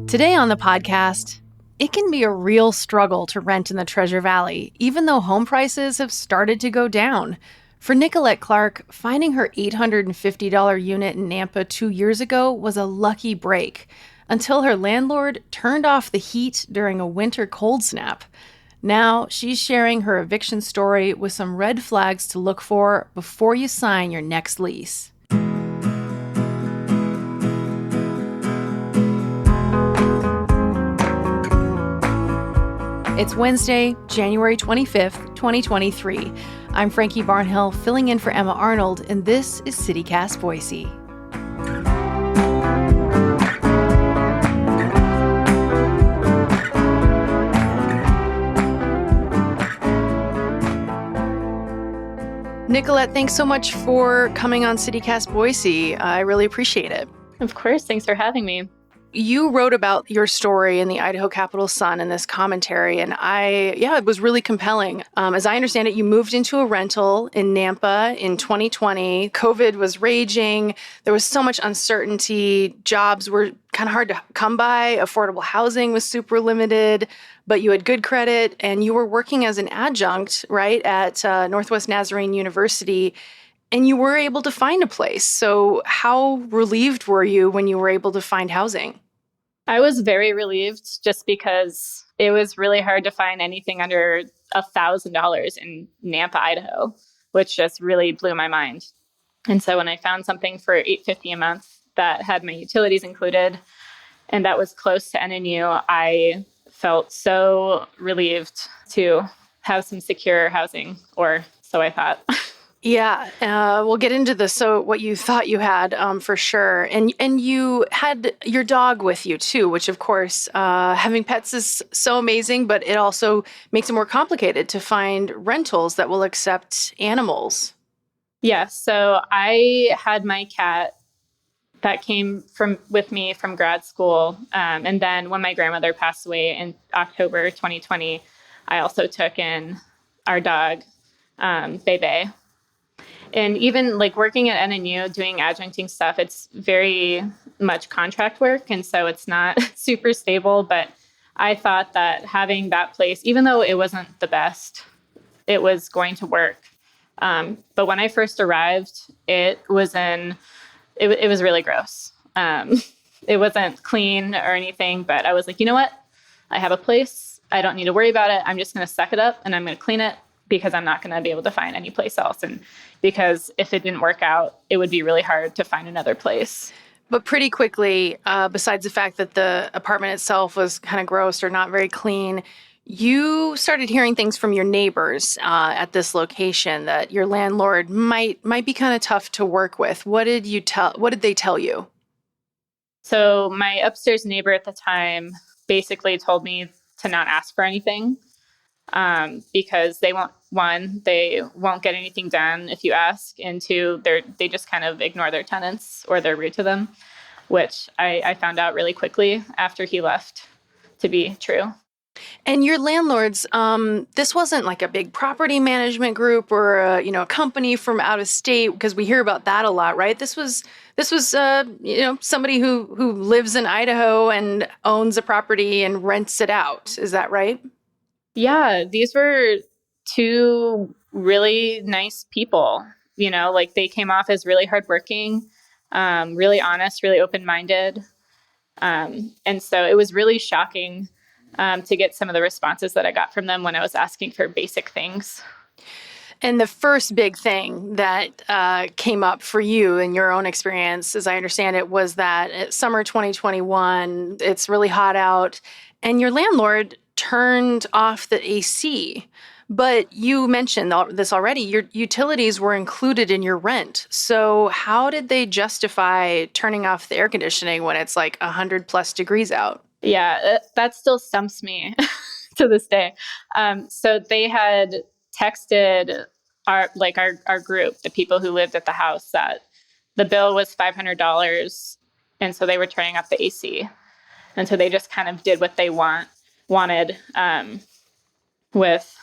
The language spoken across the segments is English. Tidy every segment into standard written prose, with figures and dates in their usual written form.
Today on the podcast, it can be a real struggle to rent in the Treasure Valley, even though home prices have started to go down. For Nicolette Clark, finding her $850 unit in Nampa 2 years ago was a lucky break, until her landlord turned off the heat during a winter cold snap. Now, she's sharing her eviction story with some red flags to look for before you sign your next lease. It's Wednesday, January 25th, 2023. I'm Frankie Barnhill, filling in for Emma Arnold, and this is CityCast Boise. Nicolette, thanks so much for coming on CityCast Boise. I really appreciate it. Of course. Thanks for having me. You wrote about your story in the Idaho Capital Sun in this commentary, and it was really compelling. As I understand it, you moved into a rental in Nampa in 2020. COVID was raging. There was so much uncertainty. Jobs were kind of hard to come by. Affordable housing was super limited, but you had good credit, and you were working as an adjunct, right, at Northwest Nazarene University. And you were able to find a place. So how relieved were you when you were able to find housing? I was very relieved just because it was really hard to find anything under $1,000 in Nampa, Idaho, which just really blew my mind. And so when I found something for $850 a month that had my utilities included and that was close to NNU, I felt so relieved to have some secure housing, or so I thought. Yeah, we'll get into this. So what you thought you had, for sure. And you had your dog with you too, which of course, having pets is so amazing, but it also makes it more complicated to find rentals that will accept animals. Yeah, so I had my cat that came with me from grad school. And then when my grandmother passed away in October 2020, I also took in our dog, Bebe. And even like working at NNU, doing adjuncting stuff, it's very much contract work. And so it's not super stable. But I thought that having that place, even though it wasn't the best, it was going to work. But when I first arrived, it was really gross. It wasn't clean or anything, but I was like, you know what? I have a place. I don't need to worry about it. I'm just going to suck it up and I'm going to clean it, because I'm not going to be able to find any place else. And because if it didn't work out, it would be really hard to find another place. But pretty quickly, besides the fact that the apartment itself was kind of gross or not very clean, you started hearing things from your neighbors at this location that your landlord might be kind of tough to work with. What did they tell you? So my upstairs neighbor at the time basically told me to not ask for anything. Because they won't get anything done if you ask, and two, they just kind of ignore their tenants or they're rude to them, which I found out really quickly after he left to be true. And your landlords, this wasn't like a big property management group or a company from out of state, because we hear about that a lot, right? This was somebody who lives in Idaho and owns a property and rents it out. Is that right? Yeah, these were two really nice people. Like they came off as really hardworking, really honest, really open-minded. And so it was really shocking to get some of the responses that I got from them when I was asking for basic things. And the first big thing that came up for you in your own experience, as I understand it, was that summer 2021, it's really hot out, and your landlord turned off the AC. But you mentioned this already. Your utilities were included in your rent. So how did they justify turning off the air conditioning when it's like 100 plus degrees out? Yeah, that still stumps me to this day. So they had texted our group, the people who lived at the house, that the bill was $500, and so they were turning off the AC. And so they just kind of did what they wanted with,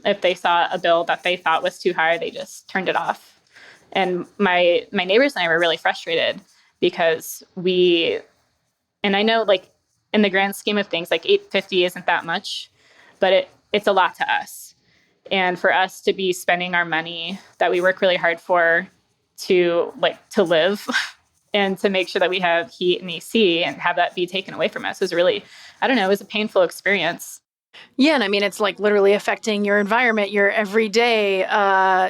if they saw a bill that they thought was too high, they just turned it off. And my neighbors and I were really frustrated because and I know like in the grand scheme of things, like $850 isn't that much, but it's a lot to us. And for us to be spending our money that we work really hard for to live and to make sure that we have heat and AC and have that be taken away from us is really, I don't know, it was a painful experience. Yeah, and I mean, it's like literally affecting your environment, your everyday,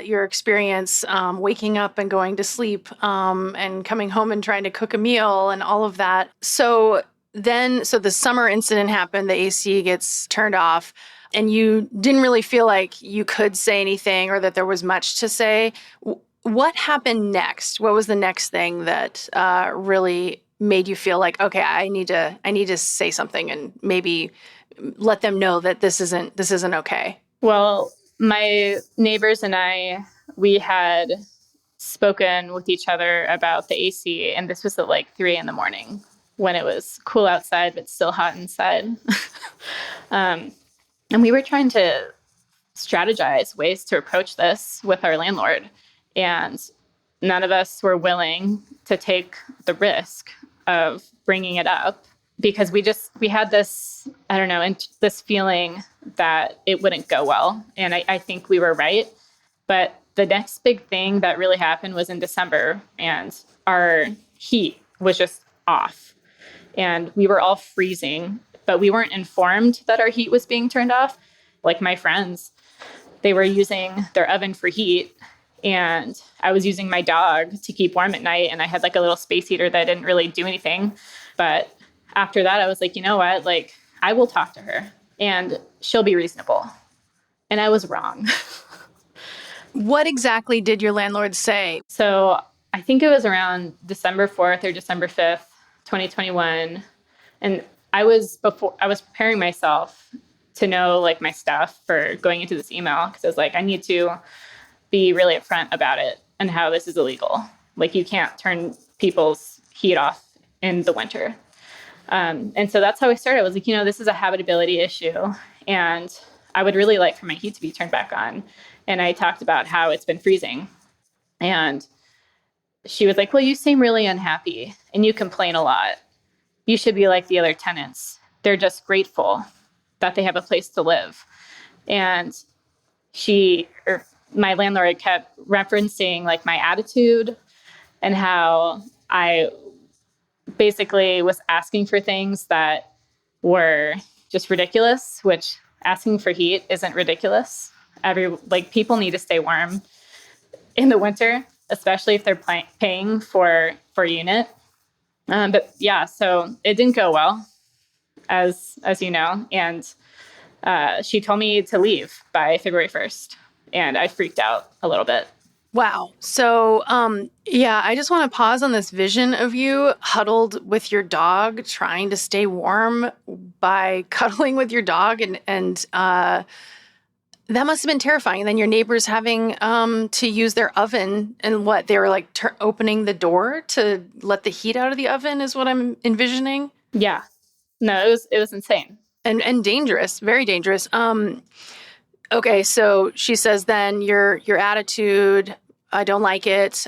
your experience, waking up and going to sleep, and coming home and trying to cook a meal and all of that. So the summer incident happened, the AC gets turned off, and you didn't really feel like you could say anything or that there was much to say. What happened next? What was the next thing that really made you feel like, okay, I need to say something and maybe let them know that this isn't okay? Well, my neighbors and I, we had spoken with each other about the AC, and this was at like 3 a.m. when it was cool outside but still hot inside. And we were trying to strategize ways to approach this with our landlord, and none of us were willing to take the risk of bringing it up because we had this, I don't know, this feeling that it wouldn't go well. And I think we were right. But the next big thing that really happened was in December, and our heat was just off. And we were all freezing, but we weren't informed that our heat was being turned off. Like my friends, they were using their oven for heat, and I was using my dog to keep warm at night. And I had like a little space heater that didn't really do anything. But after that, I was like, you know what? Like, I will talk to her and she'll be reasonable. And I was wrong. What exactly did your landlord say? So I think it was around December 4th or December 5th, 2021. And I was preparing myself to know like my stuff for going into this email, because I was like, I need to be really upfront about it and how this is illegal. Like, you can't turn people's heat off in the winter. And so that's how I started. I was like, this is a habitability issue, and I would really like for my heat to be turned back on. And I talked about how it's been freezing. And she was like, well, you seem really unhappy and you complain a lot. You should be like the other tenants. They're just grateful that they have a place to live. And my landlord kept referencing like my attitude and how I basically was asking for things that were just ridiculous, which asking for heat isn't ridiculous. People need to stay warm in the winter, especially if they're paying for a unit. But yeah, so it didn't go well, as you know, and she told me to leave by February 1st, and I freaked out a little bit. Wow. So, I just want to pause on this vision of you huddled with your dog, trying to stay warm by cuddling with your dog. And that must have been terrifying. And then your neighbors having to use their oven, and they were like opening the door to let the heat out of the oven is what I'm envisioning. Yeah. No, it was insane. And dangerous, very dangerous. Okay, so she says then your attitude, I don't like it.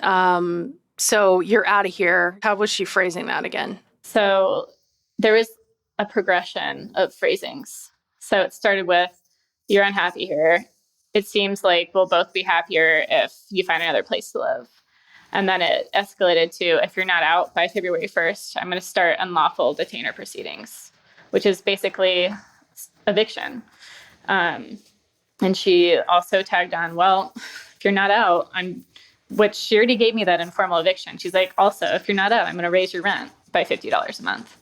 So you're out of here. How was she phrasing that again? So there is a progression of phrasings. So it started with, you're unhappy here. It seems like we'll both be happier if you find another place to live. And then it escalated to, if you're not out by February 1st, I'm going to start unlawful detainer proceedings, which is basically eviction. And she also tagged on, well, if you're not out, which she already gave me that informal eviction. She's like, also, if you're not out, I'm going to raise your rent by $50 a month.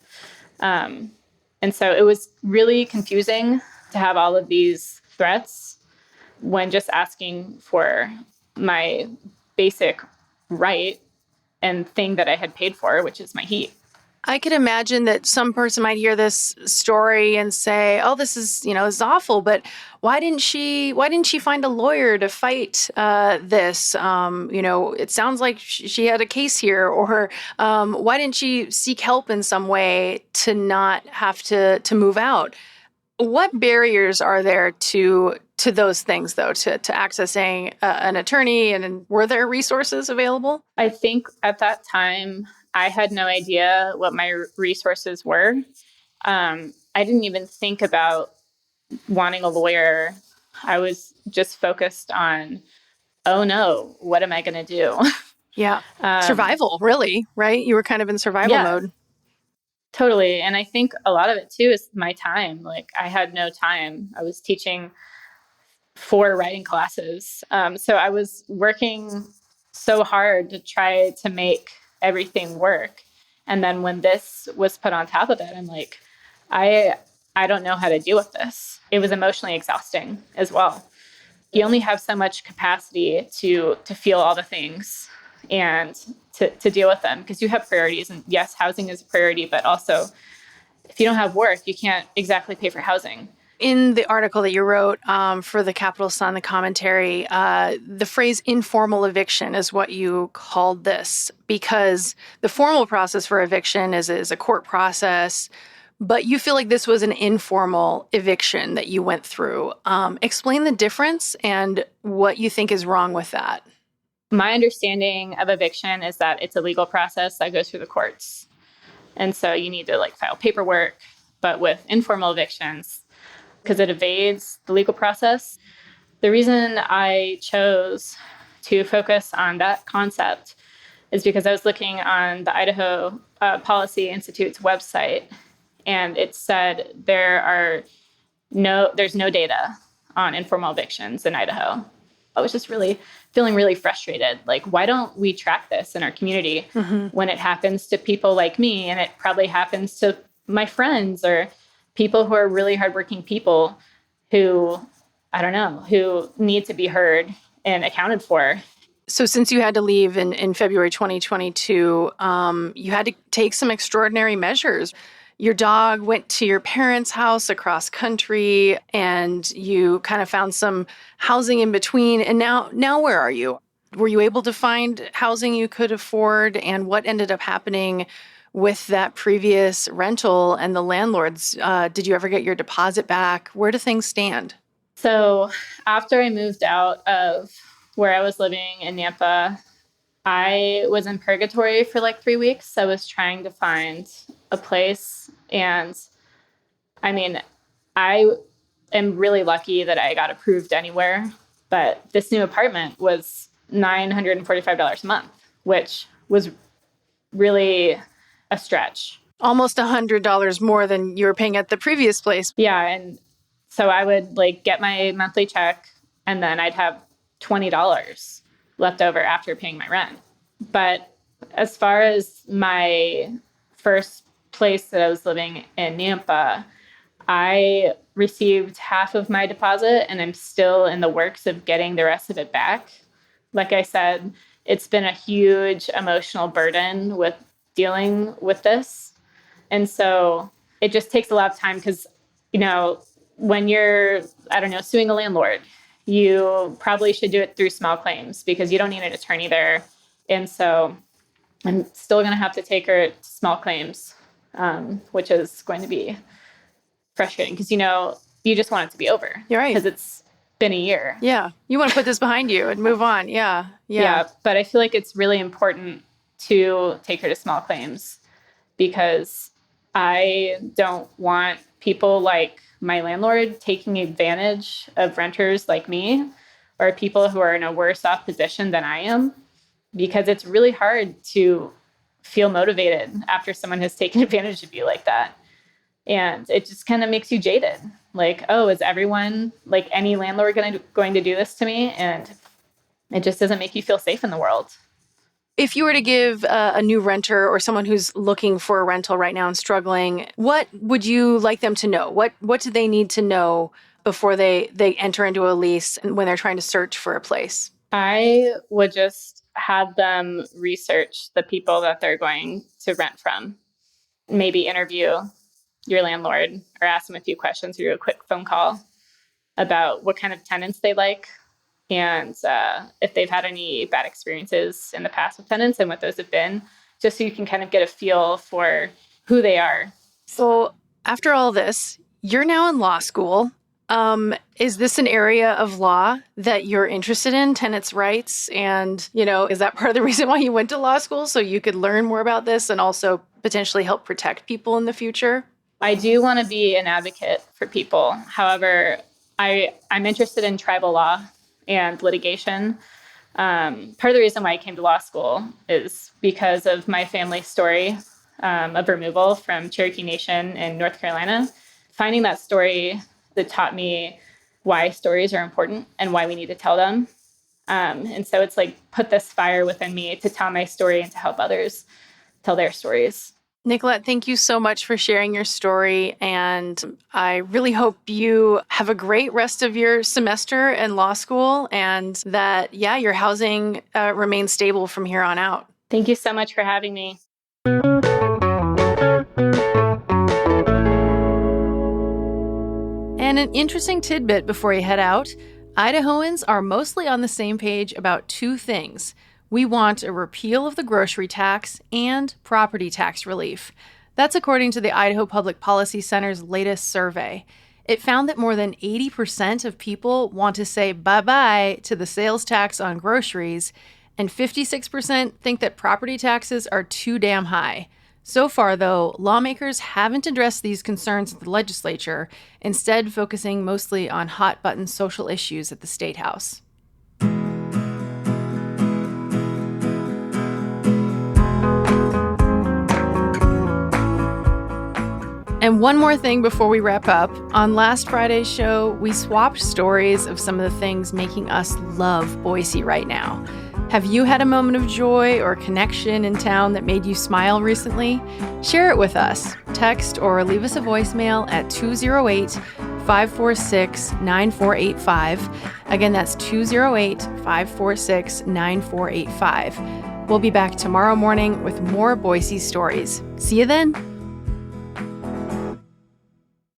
And so it was really confusing to have all of these threats when just asking for my basic right and thing that I had paid for, which is my heat. I could imagine that some person might hear this story and say, "Oh, this is, this is awful." But why didn't she find a lawyer to fight this? It sounds like she had a case here. Or why didn't she seek help in some way to not have to move out? What barriers are there to those things, though, to accessing an attorney? And were there resources available? I think at that time, I had no idea what my resources were. I didn't even think about wanting a lawyer. I was just focused on, oh no, what am I going to do? Yeah. Survival, really, right? You were kind of in survival Yeah, mode. totally. And I think a lot of it too is my time. Like I had no time. I was teaching 4 writing classes. So I was working so hard to try to make everything work. And then when this was put on top of it, I'm like, I I don't know how to deal with this. It was emotionally exhausting as well. You only have so much capacity to feel all the things and to deal with them because you have priorities. And yes, housing is a priority, but also if you don't have work, you can't exactly pay for housing. In the article that you wrote for the Capital Sun, the commentary, the phrase informal eviction is what you called this, because the formal process for eviction is a court process, but you feel like this was an informal eviction that you went through. Explain the difference and what you think is wrong with that. My understanding of eviction is that it's a legal process that goes through the courts. And so you need to like file paperwork, but with informal evictions, because it evades the legal process. The reason I chose to focus on that concept is because I was looking on the Idaho Policy Institute's website, and it said there's no data on informal evictions in Idaho. I was just really feeling really frustrated. Like, why don't we track this in our community when it happens to people like me? And it probably happens to my friends or people who are really hardworking people who, I don't know, who need to be heard and accounted for. So since you had to leave in February 2022, you had to take some extraordinary measures. Your dog went to your parents' house across country, and you kind of found some housing in between. And now where are you? Were you able to find housing you could afford? And what ended up happening with that previous rental and the landlords? Did you ever get your deposit back? Where do things stand? So after I moved out of where I was living in Nampa, I was in purgatory for like 3 weeks. I was trying to find a place. And I mean, I am really lucky that I got approved anywhere. But this new apartment was $945 a month, which was really a stretch. Almost $100 more than you were paying at the previous place. Yeah. And so I would like get my monthly check and then I'd have $20 left over after paying my rent. But as far as my first place that I was living in Nampa, I received half of my deposit and I'm still in the works of getting the rest of it back. Like I said, it's been a huge emotional burden with dealing with this. And so it just takes a lot of time because, you know, when you're, I don't know, suing a landlord, you probably should do it through small claims because you don't need an attorney there. And so I'm still going to have to take her to small claims, which is going to be frustrating because, you know, you just want it to be over. You're right. Because it's been a year. Yeah. You want to put this behind you and move on. Yeah. Yeah. But I feel like it's really important to take her to small claims because I don't want people like my landlord taking advantage of renters like me or people who are in a worse off position than I am, because it's really hard to feel motivated after someone has taken advantage of you like that. And it just kind of makes you jaded. Like, oh, is everyone, like any landlord going to do this to me? And it just doesn't make you feel safe in the world. If you were to give a new renter or someone who's looking for a rental right now and struggling, what would you like them to know? What do they need to know before they enter into a lease and when they're trying to search for a place? I would just have them research the people that they're going to rent from. Maybe interview your landlord or ask them a few questions or do a quick phone call about what kind of tenants they like. And if they've had any bad experiences in the past with tenants and what those have been, just so you can kind of get a feel for who they are. So after all this, you're now in law school. Is this an area of law that you're interested in, tenants' rights? And, you know, is that part of the reason why you went to law school, so you could learn more about this and also potentially help protect people in the future? I do want to be an advocate for people. However, I'm interested in tribal law and litigation. Part of the reason why I came to law school is because of my family's story of removal from Cherokee Nation in North Carolina. Finding that story that taught me why stories are important and why we need to tell them. And so it's like put this fire within me to tell my story and to help others tell their stories. Nicolette, thank you so much for sharing your story. And I really hope you have a great rest of your semester in law school and that, your housing remains stable from here on out. Thank you so much for having me. And an interesting tidbit before you head out, Idahoans are mostly on the same page about two things. We want a repeal of the grocery tax and property tax relief. That's according to the Idaho Public Policy Center's latest survey. It found that more than 80% of people want to say bye-bye to the sales tax on groceries, and 56% think that property taxes are too damn high. So far, though, lawmakers haven't addressed these concerns at the legislature, instead focusing mostly on hot-button social issues at the State House. And one more thing before we wrap up. On last Friday's show, we swapped stories of some of the things making us love Boise right now. Have you had a moment of joy or connection in town that made you smile recently? Share it with us. Text or leave us a voicemail at 208-546-9485. Again, that's 208-546-9485. We'll be back tomorrow morning with more Boise stories. See you then.